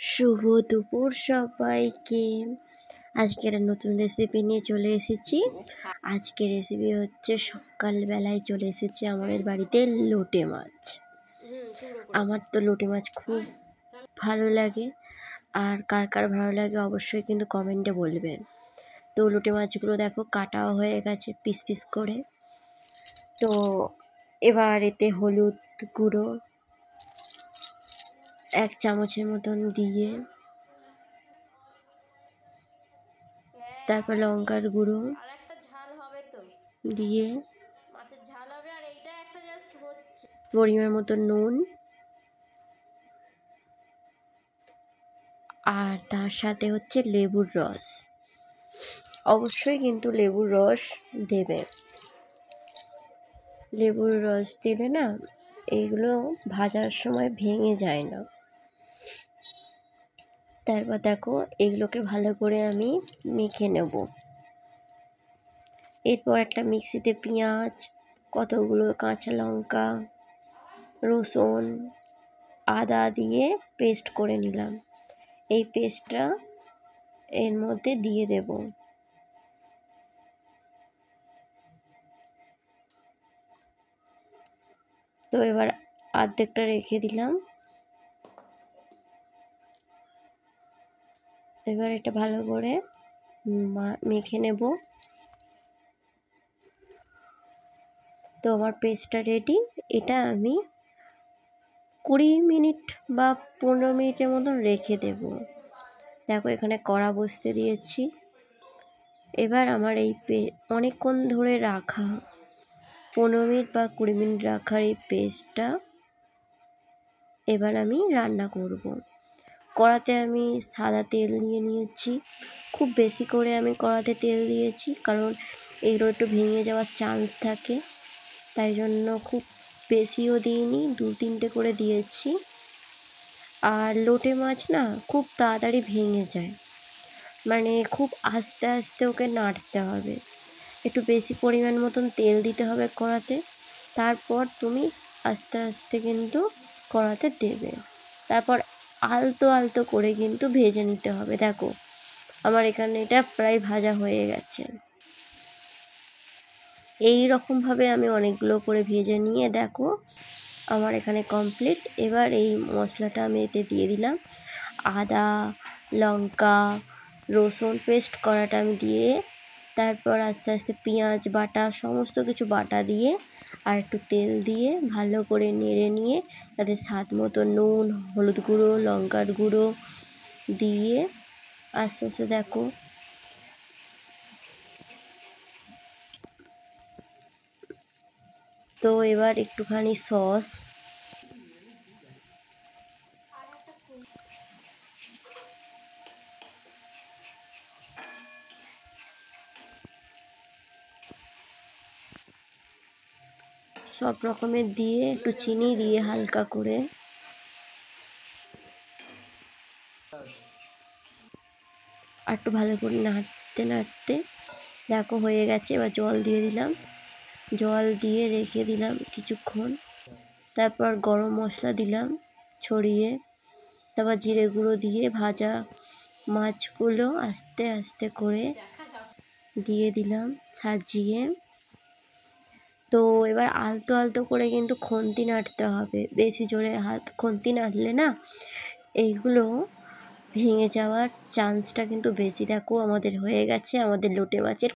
শুভ দুপুর সবাইকে। আজকের নতুন রেসিপি নিয়ে চলে এসেছি। আজকের রেসিপি হচ্ছে সকালবেলায় চলে এসেছি আমাদের বাড়িতে লোটে মাছ। আমার তো লোটে মাছ খুব ভালো লাগে, আর কার কার ভালো লাগে অবশ্যই কিন্তু কমেন্টে বলবেন। তো লোটে মাছগুলো দেখো কাটাও হয়ে গেছে পিস পিস করে। তো এবার এতে হলুদ গুঁড়ো 1 চামচের মতন দিয়ে, তারপর লঙ্কার গুঁড়ো দিয়ে, পরিমাণ মতো নুন, আর তার সাথে হচ্ছে লেবুর রস। অবশ্যই কিন্তু লেবুর রস দেবে। লেবুর রস দিলে না এইগুলো ভাজার সময় ভেঙে যায় না। তারপর দেখো এগুলোকে ভালো করে আমি মেখে নেব। এরপর একটা মিক্সিতে পেঁয়াজ, কতগুলো কাঁচা লঙ্কা, রসুন, আদা দিয়ে পেস্ট করে নিলাম। এই পেস্টটা এর মধ্যে দিয়ে দেব। তো এবার অর্ধেকটা রেখে দিলাম। এবার এটা ভালো করে মেখে নেব। তো আমার পেস্টটা রেডি। এটা আমি 20 মিনিট বা 15 মিনিটের মতন রেখে দেব। দেখো এখানে কড়া বসিয়ে দিয়েছি। এবার আমার এই অনেকক্ষণ ধরে রাখা 15 মিনিট বা 20 মিনিট রাখার এই পেস্টটা এবার আমি রান্না করব। কড়াতে আমি সাদা তেল নিয়ে নিয়েছি। খুব বেশি করে আমি কড়াতে তেল দিয়েছি, কারণ এগুলো একটু ভেঙে যাওয়ার চান্স থাকে, তাই জন্য খুব বেশিও দিইনি, 2-3টে করে দিয়েছি। আর লোটে মাছ না খুব তাড়াতাড়ি ভেঙে যায়, মানে খুব আস্তে আস্তে ওকে নাড়তে হবে। একটু বেশি পরিমাণ মতন তেল দিতে হবে কড়াতে, তারপর তুমি আস্তে আস্তে কিন্তু কড়াতে দেবে। তারপর আলতো আলতো করে কিন্তু ভেজে নিতে হবে। দেখো আমার এখানে এটা প্রায় ভাজা হয়ে গেছে। এই রকমভাবে আমি অনেকগুলো করে ভেজে নিয়ে দেখো আমার এখানে কমপ্লিট। এবার এই মশলাটা আমি এতে দিয়ে দিলাম। আদা, লঙ্কা, রসুন পেস্ট করাটা আমি দিয়ে, তারপর আস্তে আস্তে পেঁয়াজ বাটা, সমস্ত কিছু বাটা দিয়ে, আর একটু তেল দিয়ে ভালো করে নেড়ে নিয়ে তাতে স্বাদ মতো নুন, হলুদ গুঁড়ো, লঙ্কার গুঁড়ো দিয়ে আস্তে আস্তে দেখো তো এবার একটুখানি সস, সব রকমের দিয়ে, একটু চিনি দিয়ে হালকা করে আর একটু ভালো করে নাড়তে নাড়তে দেখো হয়ে গেছে। এবার জল দিয়ে দিলাম, জল দিয়ে রেখে দিলাম কিছুক্ষণ। তারপর গরম মশলা দিলাম ছড়িয়ে, তারপর জিরে গুঁড়ো দিয়ে ভাজা মাছগুলো আস্তে আস্তে করে দিয়ে দিলাম সাজিয়ে। তো এবার আলতো আলতো করে কিন্তু খুন্তি নাড়তে হবে, বেশি জোরে খুন্তি নাড়লে না এইগুলো ভেঙে যাওয়ার চান্সটা কিন্তু বেশি। দেখো আমাদের হয়ে গেছে আমাদের লোটে মাছের